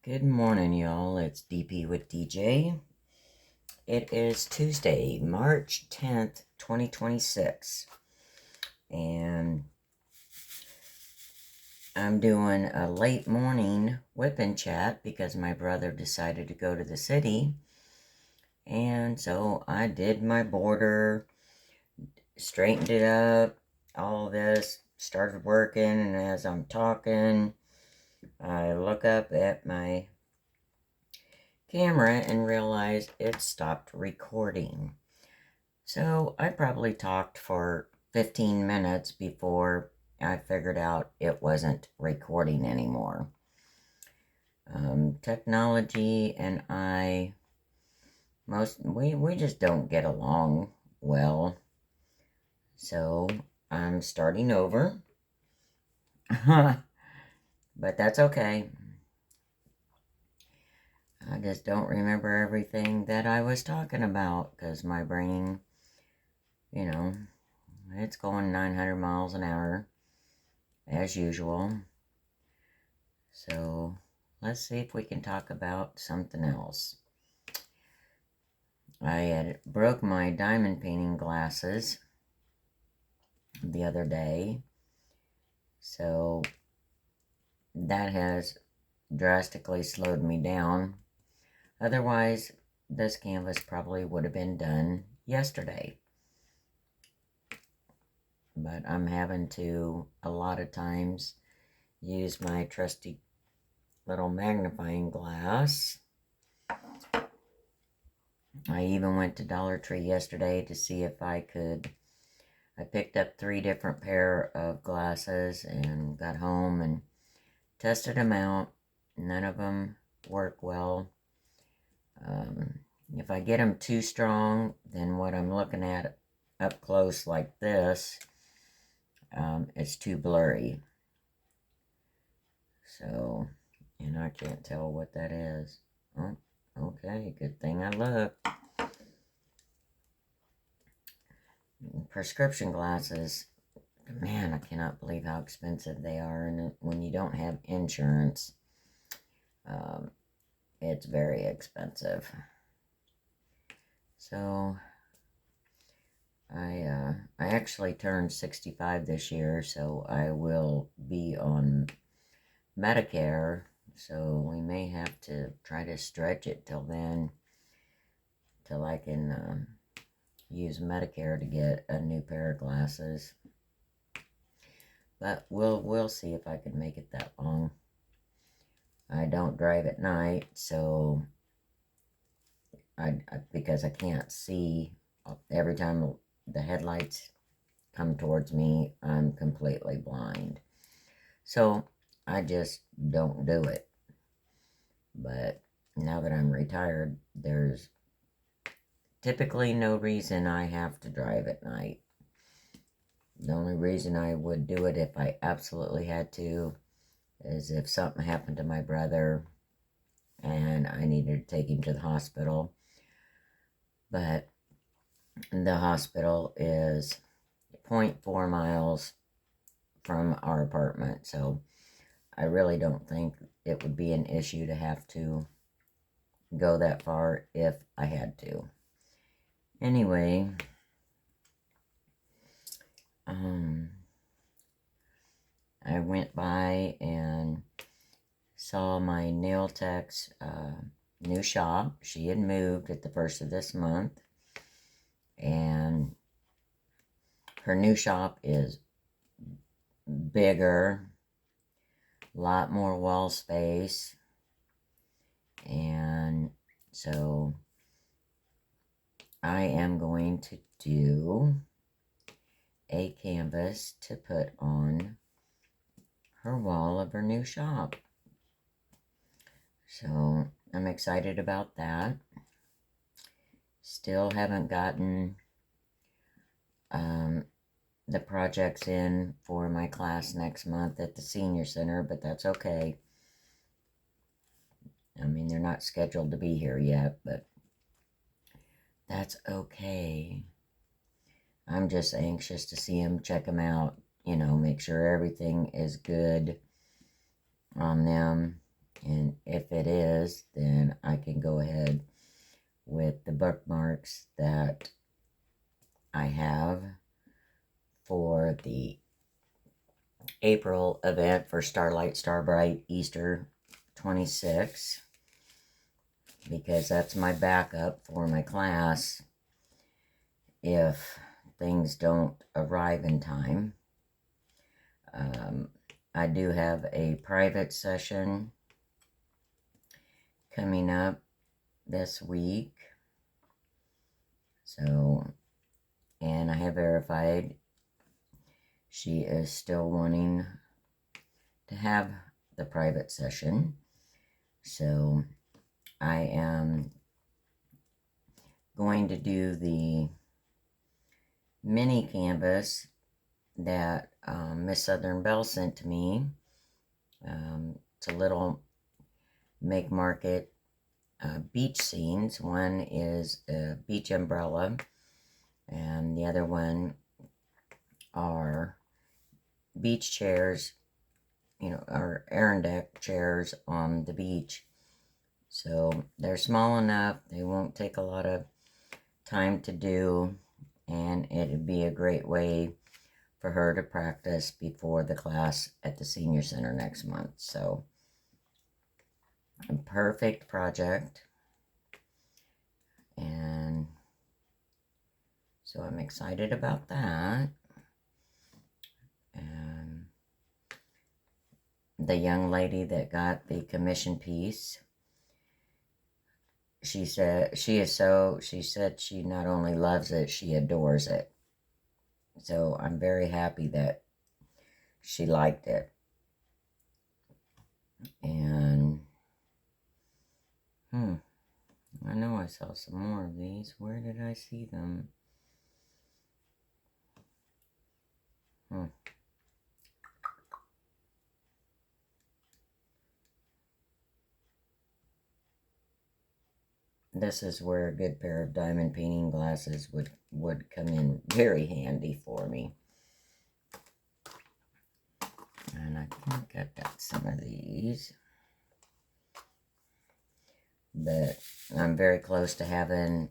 Good morning, y'all. It's DP with DJ. It is Tuesday, March 10th, 2026. And I'm doing a late morning WIP and Chat because my brother decided to go to the city. And so I did my border, straightened it up, all this, started working. And as I'm talking, I look up at my camera and realize it stopped recording. So I probably talked for 15 minutes before I figured out it wasn't recording anymore. Technology and I, we just don't get along well. So I'm starting over. But that's okay. I just don't remember everything that I was talking about because my brain, it's going 900 miles an hour as usual. So let's see if we can talk about something else. I had broke my diamond painting glasses the other day. So that has drastically slowed me down. Otherwise, this canvas probably would have been done yesterday. But I'm having to, a lot of times, use my trusty little magnifying glass. I even went to Dollar Tree yesterday to see if I picked up 3 different pair of glasses and got home and tested them out. None of them work well. If I get them too strong, then what I'm looking at up close like this, it's too blurry. So, and I can't tell what that is. Oh, okay, good thing I looked. Prescription glasses, man, I cannot believe how expensive they are. And when you don't have insurance, it's very expensive. So I actually turned 65 this year, so I will be on Medicare. So we may have to try to stretch it till then, till I can use Medicare to get a new pair of glasses. But we'll see if I can make it that long. I don't drive at night, so because I can't see, every time the headlights come towards me, I'm completely blind. So I just don't do it. But now that I'm retired, there's typically no reason I have to drive at night. The only reason I would do it if I absolutely had to is if something happened to my brother and I needed to take him to the hospital. But the hospital is 0.4 miles from our apartment, so I really don't think it would be an issue to have to go that far if I had to. Anyway, I went by and saw my nail tech's new shop. She had moved at the first of this month, and her new shop is bigger, a lot more wall space, and so I am going to do a canvas to put on her wall of her new shop. So I'm excited about that. Still haven't gotten the projects in for my class next month at the senior center, but that's okay. I mean, they're not scheduled to be here yet, but that's okay. I'm just anxious to see them, check them out, make sure everything is good on them. And if it is, then I can go ahead with the bookmarks that I have for the April event for Starlight Starbright Easter 26, because that's my backup for my class if things don't arrive in time. I do have a private session coming up this week. So, and I have verified she is still wanting to have the private session. So I am going to do the mini canvas that Miss Southern Belle sent to me. It's a little make market beach scenes. One is a beach umbrella, and the other one are beach chairs, or Aaron deck chairs on the beach. So they're small enough, they won't take a lot of time to do, and it'd be a great way for her to practice before the class at the senior center next month. So a perfect project, and so I'm excited about that. And the young lady that got the commission piece, she said she not only loves it, she adores it. So I'm very happy that she liked it. And I know I saw some more of these. Where did I see them? This is where a good pair of diamond painting glasses would come in very handy for me. And I think I've got some of these. But I'm very close to having,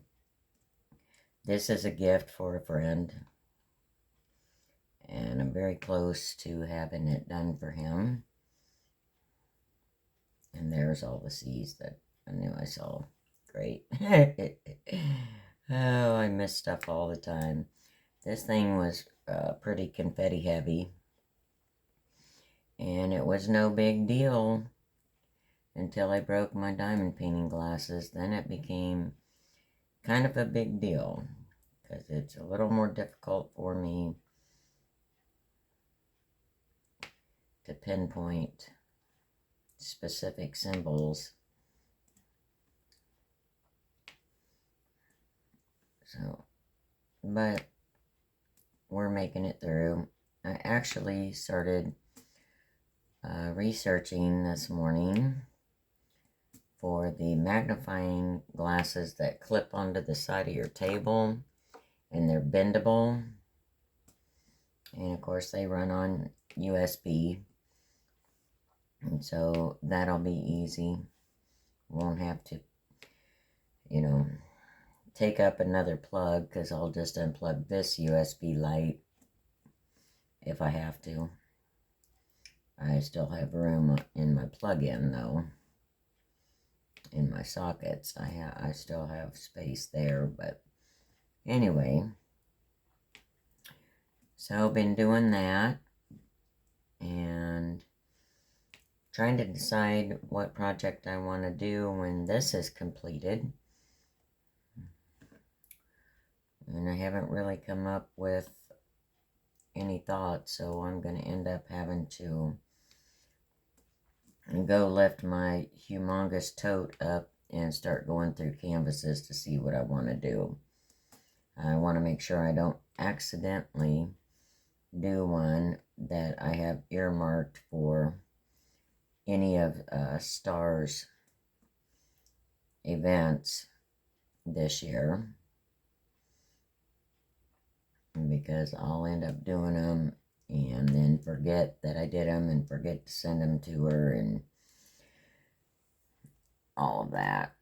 this is a gift for a friend. And I'm very close to having it done for him. And there's all the C's that I knew I saw. Great. Oh, I miss stuff all the time. This thing was pretty confetti heavy. And it was no big deal until I broke my diamond painting glasses. Then it became kind of a big deal, because it's a little more difficult for me to pinpoint specific symbols. So, but we're making it through. I actually started researching this morning for the magnifying glasses that clip onto the side of your table, and they're bendable. And of course they run on USB. And so that'll be easy. Won't have to, take up another plug, because I'll just unplug this USB light if I have to. I still have room in my plug-in, though. In my sockets, I still have space there, but anyway. So, been doing that, and trying to decide what project I want to do when this is completed. And I haven't really come up with any thoughts, so I'm going to end up having to go lift my humongous tote up and start going through canvases to see what I want to do. I want to make sure I don't accidentally do one that I have earmarked for any of Star's events this year, because I'll end up doing them and then forget that I did them and forget to send them to her, and all of that.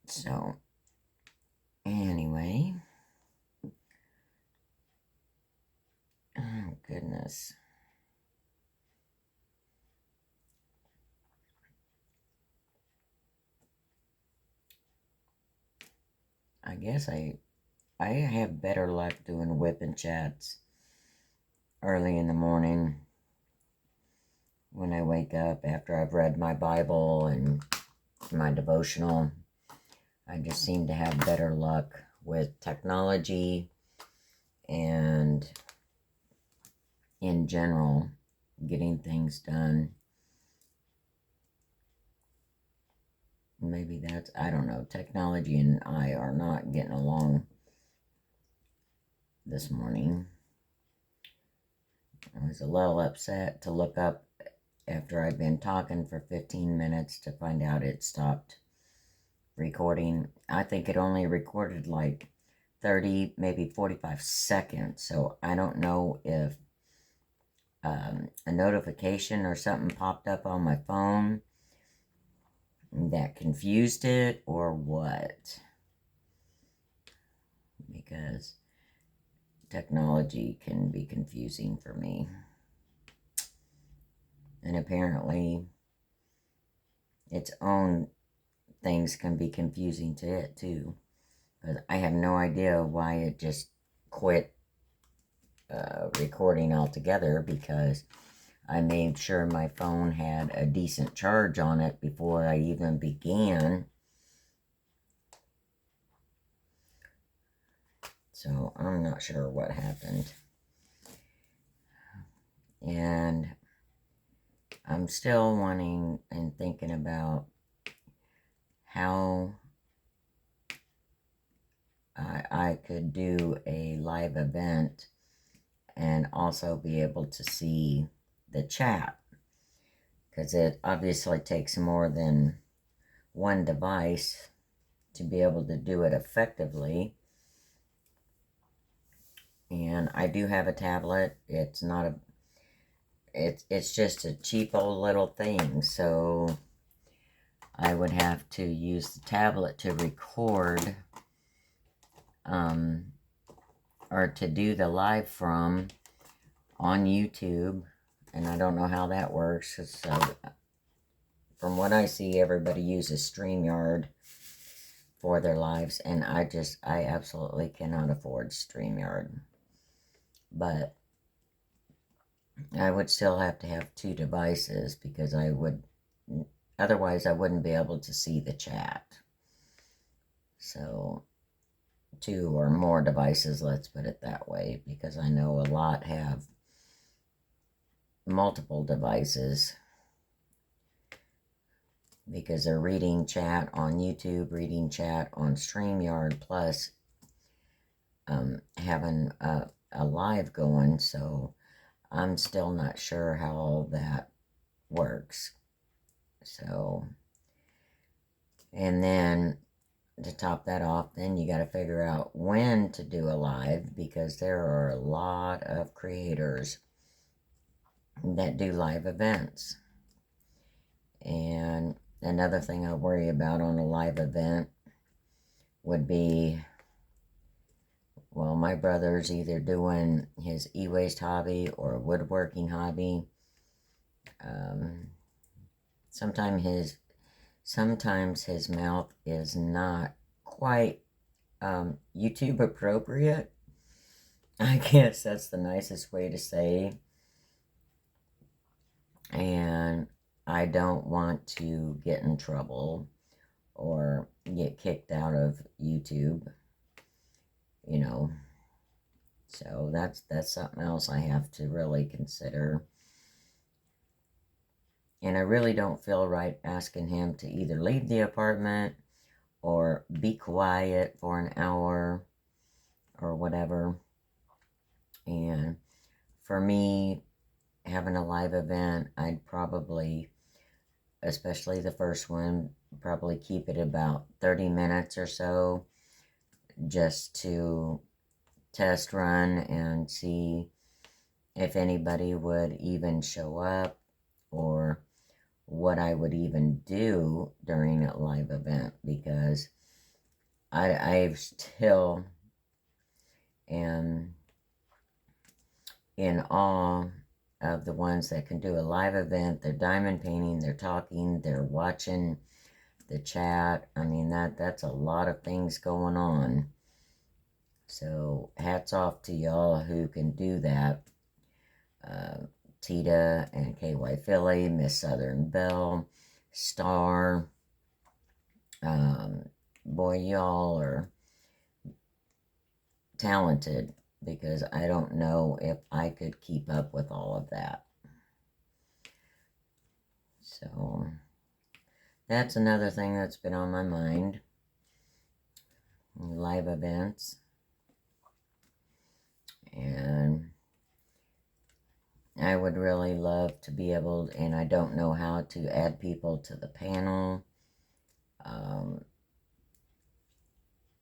So, anyway. Oh, goodness. I guess I have better luck doing WIP and chats early in the morning when I wake up after I've read my Bible and my devotional. I just seem to have better luck with technology and in general getting things done. Maybe that's, I don't know, technology and I are not getting along this morning. I was a little upset to look up after I'd been talking for 15 minutes to find out it stopped recording. I think it only recorded like 30, maybe 45 seconds. So I don't know if a notification or something popped up on my phone that confused it or what. Because technology can be confusing for me. And apparently its own things can be confusing to it too. But I have no idea why it just quit recording altogether, because I made sure my phone had a decent charge on it before I even began. So I'm not sure what happened. And I'm still wanting and thinking about how I could do a live event and also be able to see the chat, because it obviously takes more than one device to be able to do it effectively. And I do have a tablet. It's not a, it's just a cheap old little thing, so I would have to use the tablet to record or to do the live from on YouTube, and I don't know how that works. So from what I see, everybody uses StreamYard for their lives, and I absolutely cannot afford StreamYard. But I would still have to have two devices, because otherwise I wouldn't be able to see the chat. So two or more devices, let's put it that way, because I know a lot have multiple devices, because they're reading chat on YouTube, reading chat on StreamYard, plus having a live going. So I'm still not sure how all that works. So, and then to top that off, then you got to figure out when to do a live, because there are a lot of creators that do live events. And another thing I worry about on a live event would be, well, my brother's either doing his e-waste hobby or woodworking hobby. Sometimes his mouth is not quite YouTube appropriate. I guess that's the nicest way to say. And I don't want to get in trouble or get kicked out of YouTube, you know. So that's something else I have to really consider. And I really don't feel right asking him to either leave the apartment or be quiet for an hour or whatever. And for me, having a live event, I'd probably, especially the first one, probably keep it about 30 minutes or so, just to test run and see if anybody would even show up, or what I would even do during a live event, because I still am in awe of the ones that can do a live event. They're diamond painting, they're talking, they're watching the chat. I mean, that's a lot of things going on. So hats off to y'all who can do that. Tita and KY Philly, Miss Southern Belle, Star. Boy, y'all are talented, because I don't know if I could keep up with all of that. So that's another thing that's been on my mind. Live events. And I would really love to be able, and I don't know how to add people to the panel,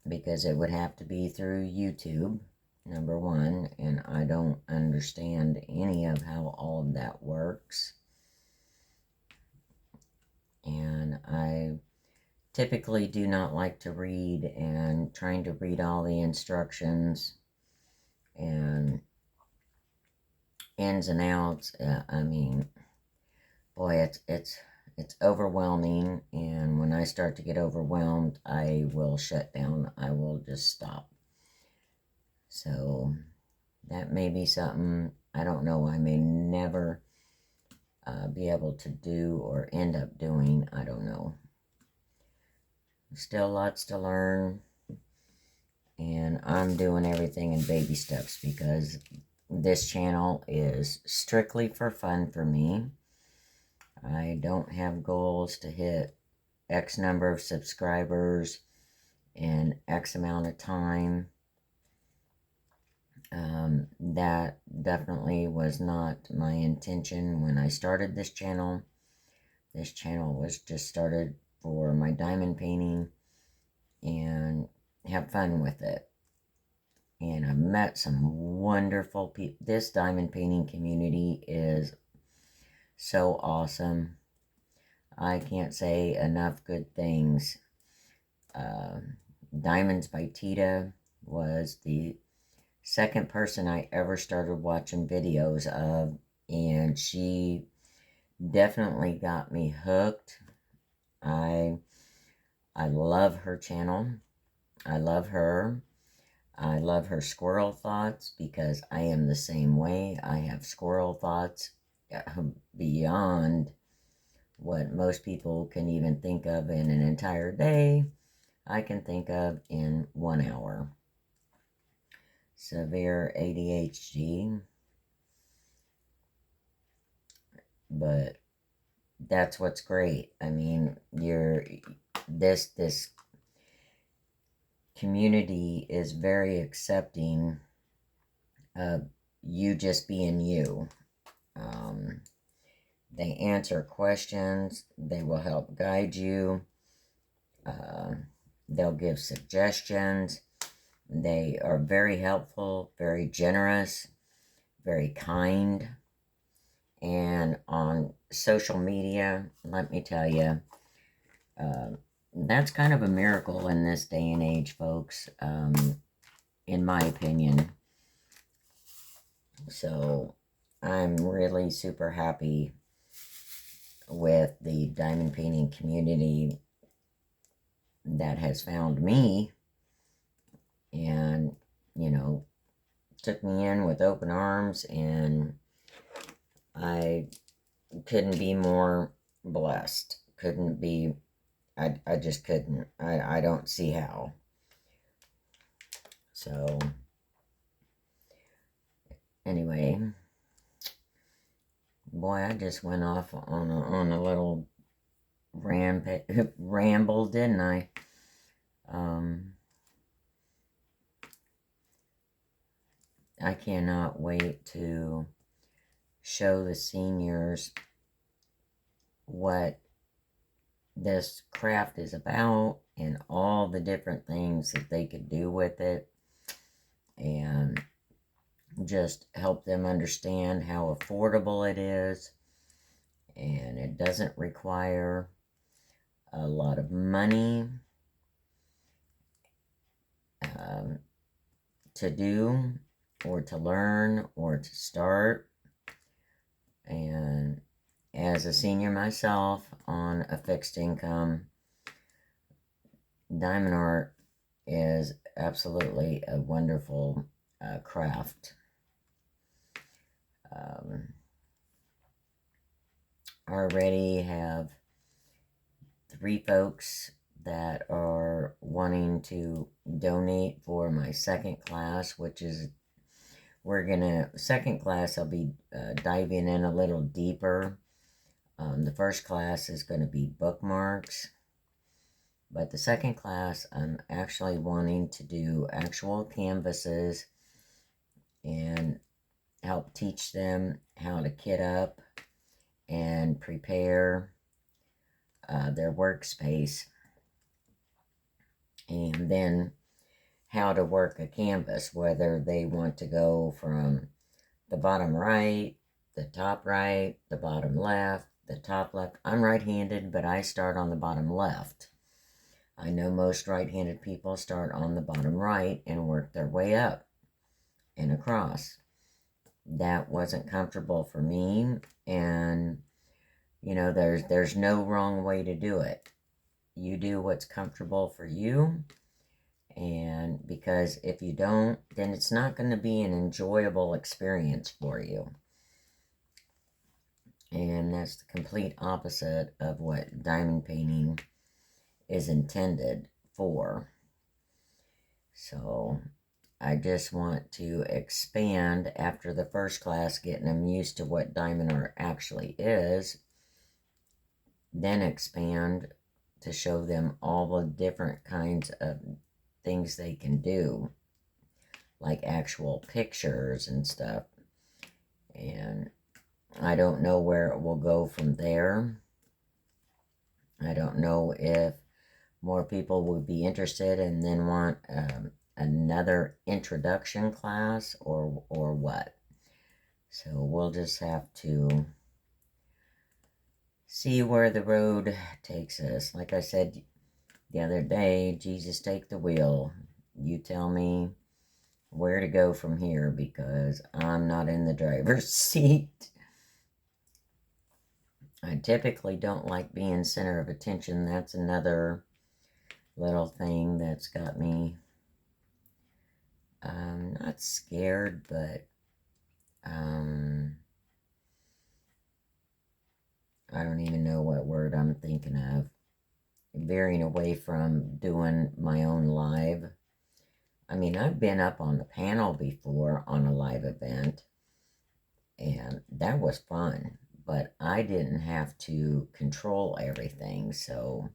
because it would have to be through YouTube, number one, and I don't understand any of how all of that works. And I typically do not like to read, and trying to read all the instructions and ins and outs. I mean, boy, it's overwhelming, and when I start to get overwhelmed, I will shut down. I will just stop. So that may be something, I don't know, I may never be able to do or end up doing. I don't know. Still lots to learn, and I'm doing everything in baby steps, because this channel is strictly for fun for me. I don't have goals to hit X number of subscribers in X amount of time. That definitely was not my intention when I started this channel. This channel was just started for my diamond painting and have fun with it. And I've met some wonderful people. This diamond painting community is so awesome. I can't say enough good things. Diamonds by Tita was the second person I ever started watching videos of, and she definitely got me hooked. I love her channel. I love her. I love her squirrel thoughts, because I am the same way. I have squirrel thoughts beyond what most people can even think of in an entire day. I can think of in 1 hour. Severe ADHD. But that's what's great. I mean, this community is very accepting of you just being you. They answer questions. They will help guide you. They'll give suggestions. They are very helpful, very generous, very kind. And on social media, let me tell you, that's kind of a miracle in this day and age, folks, in my opinion. So I'm really super happy with the diamond painting community that has found me, and, you know, took me in with open arms, and I couldn't be more blessed. Couldn't be, I just couldn't. I don't see how. So, anyway, boy, I just went off on a little ramble, didn't I? I cannot wait to show the seniors what this craft is about, and all the different things that they could do with it, and just help them understand how affordable it is, and it doesn't require a lot of money to do or to learn or to start. And as a senior myself on a fixed income, diamond art is absolutely a wonderful craft. Already have 3 folks that are wanting to donate for my second class, which is, second class I'll be diving in a little deeper. The first class is going to be bookmarks, but the second class I'm actually wanting to do actual canvases and help teach them how to kit up and prepare their workspace, and then how to work a canvas, whether they want to go from the bottom right, the top right, the bottom left, the top left. I'm right-handed, but I start on the bottom left. I know most right-handed people start on the bottom right and work their way up and across. That wasn't comfortable for me, and you know, there's no wrong way to do it. You do what's comfortable for you, and because if you don't, then it's not going to be an enjoyable experience for you. And that's the complete opposite of what diamond painting is intended for. So I just want to expand after the first class, getting them used to what diamond art actually is, then expand to show them all the different kinds of things they can do, like actual pictures and stuff. And I don't know where it will go from there. I don't know if more people would be interested and then want another introduction class or what. So we'll just have to see where the road takes us. Like I said the other day, Jesus, take the wheel. You tell me where to go from here, because I'm not in the driver's seat. I typically don't like being center of attention. That's another little thing that's got me not scared, but I don't even know what word I'm thinking of. Veering away from doing my own live. I mean, I've been up on the panel before on a live event, and that was fun, but I didn't have to control everything, so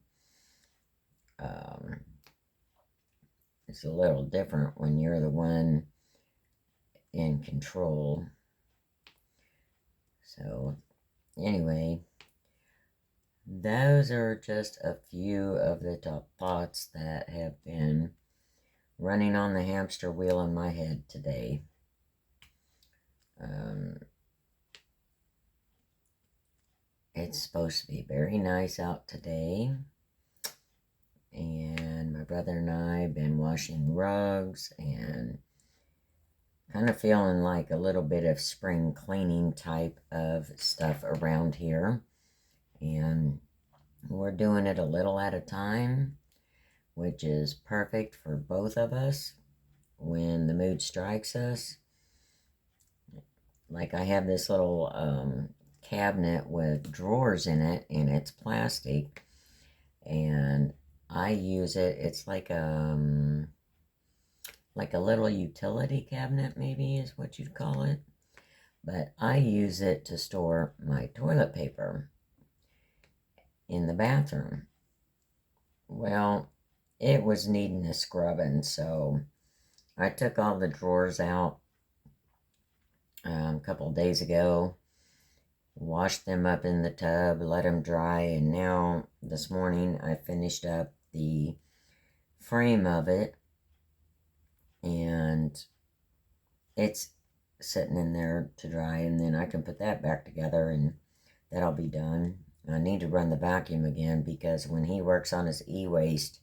it's a little different when you're the one in control. So anyway, those are just a few of the top thoughts that have been running on the hamster wheel in my head today. It's supposed to be very nice out today, and my brother and I have been washing rugs and kind of feeling like a little bit of spring cleaning type of stuff around here, and we're doing it a little at a time, which is perfect for both of us when the mood strikes us. Like, I have this little cabinet with drawers in it, and it's plastic, and I use it. It's like a little utility cabinet, maybe is what you'd call it, but I use it to store my toilet paper in the bathroom. Well, it was needing a scrubbing, so I took all the drawers out a couple of days ago, washed them up in the tub, let them dry, and now this morning I finished up the frame of it, and it's sitting in there to dry, and then I can put that back together, and that'll be done. I need to run the vacuum again because when he works on his e-waste,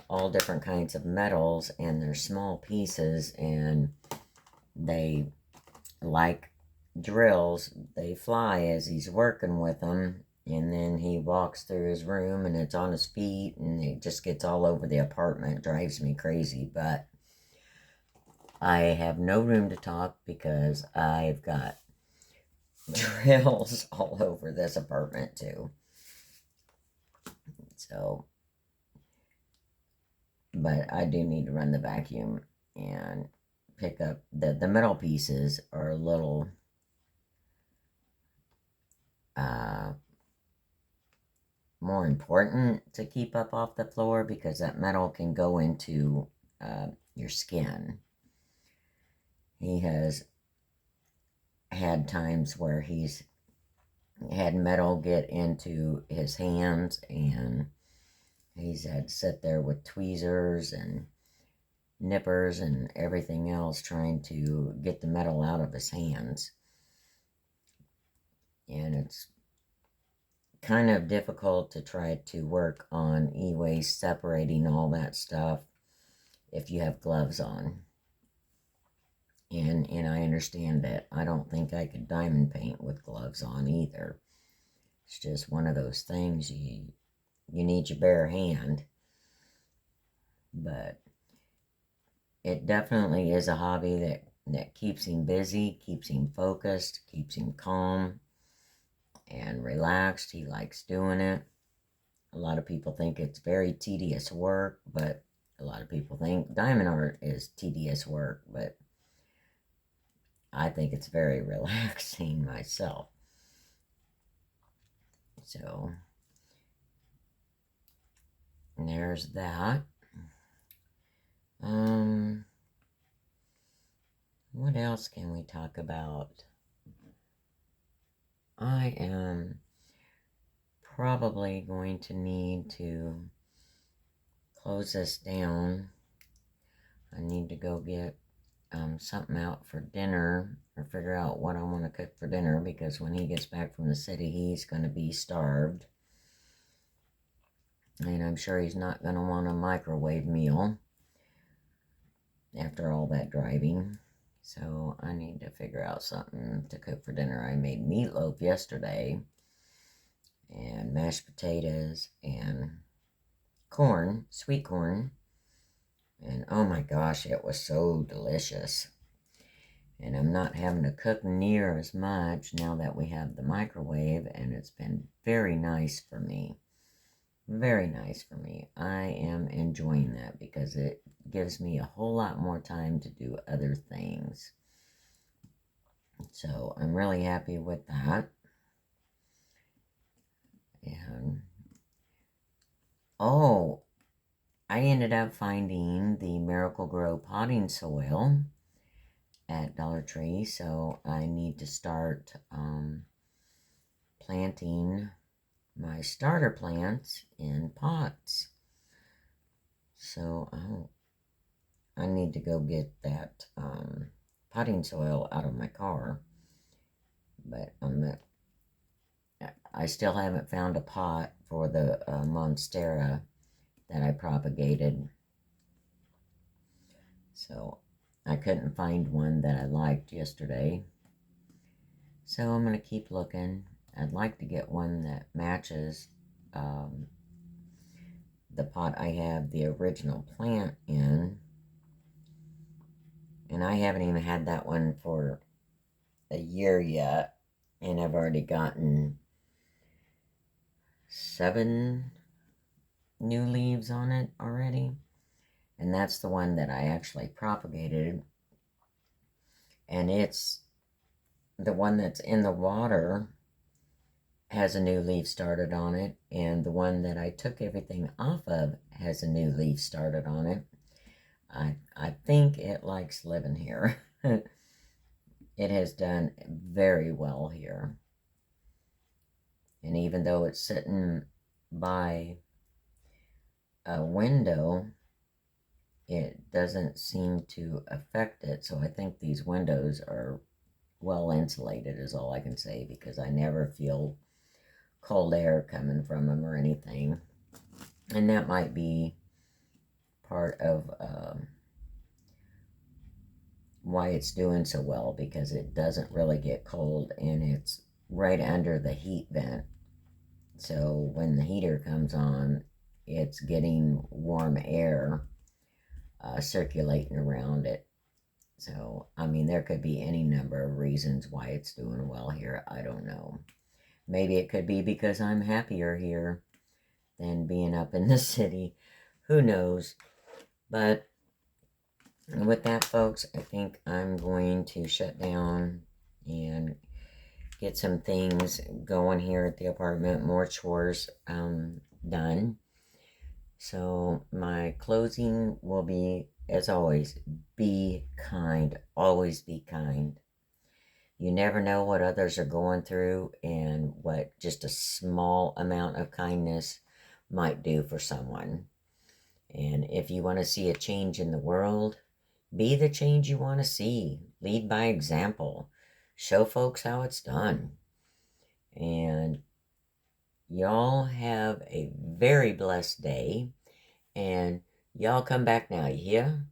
all different kinds of metals, and they're small pieces, and they, like drills, they fly as he's working with them, and then he walks through his room and it's on his feet and it just gets all over the apartment. It drives me crazy, but I have no room to talk because I've got drills all over this apartment too. So, but I do need to run the vacuum and pick up the metal pieces are a little more important to keep up off the floor because that metal can go into your skin. He has had times where he's had metal get into his hands, and he's had to sit there with tweezers and nippers and everything else trying to get the metal out of his hands. And it's kind of difficult to try to work on e-waste, separating all that stuff if you have gloves on. And I understand that. I don't think I could diamond paint with gloves on either. It's just one of those things you need your bare hand. But it definitely is a hobby that keeps him busy, keeps him focused, keeps him calm and relaxed. He likes doing it. A lot of people think it's very tedious work, but a lot of people think diamond art is tedious work, but I think it's very relaxing myself. So, there's that. What else can we talk about? I am probably going to need to close this down. I need to go get something out for dinner, or figure out what I want to cook for dinner, because when he gets back from the city, he's going to be starved. And I'm sure he's not going to want a microwave meal after all that driving. So I need to figure out something to cook for dinner. I made meatloaf yesterday, and mashed potatoes, and corn, sweet corn. And oh my gosh, it was so delicious. And I'm not having to cook near as much now that we have the microwave, and it's been very nice for me. Very nice for me. I am enjoying that because it gives me a whole lot more time to do other things. So I'm really happy with that. And oh, I ended up finding the Miracle Grow potting soil at Dollar Tree, so I need to start planting my starter plants in pots. So I need to go get that potting soil out of my car, but I still haven't found a pot for the Monstera that I propagated. So I couldn't find one that I liked yesterday. So I'm going to keep looking. I'd like to get one that matches the pot I have the original plant in. And I haven't even had that one for a year yet. And I've already gotten 7 new leaves on it already. And that's the one that I actually propagated. And it's the one that's in the water has a new leaf started on it, and the one that I took everything off of has a new leaf started on it. I think it likes living here. It has done very well here. And even though it's sitting by a window, it doesn't seem to affect it. So I think these windows are well insulated is all I can say, because I never feel cold air coming from them or anything. And that might be part of why it's doing so well, because it doesn't really get cold and it's right under the heat vent. So when the heater comes on, it's getting warm air circulating around it. So, I mean, there could be any number of reasons why it's doing well here. I don't know. Maybe it could be because I'm happier here than being up in the city. Who knows? But with that, folks, I think I'm going to shut down and get some things going here at the apartment, more chores done. So my closing will be, as always, be kind. Always be kind. You never know what others are going through and what just a small amount of kindness might do for someone. And if you want to see a change in the world, be the change you want to see. Lead by example. Show folks how it's done. And y'all have a very blessed day. And y'all come back now, you hear?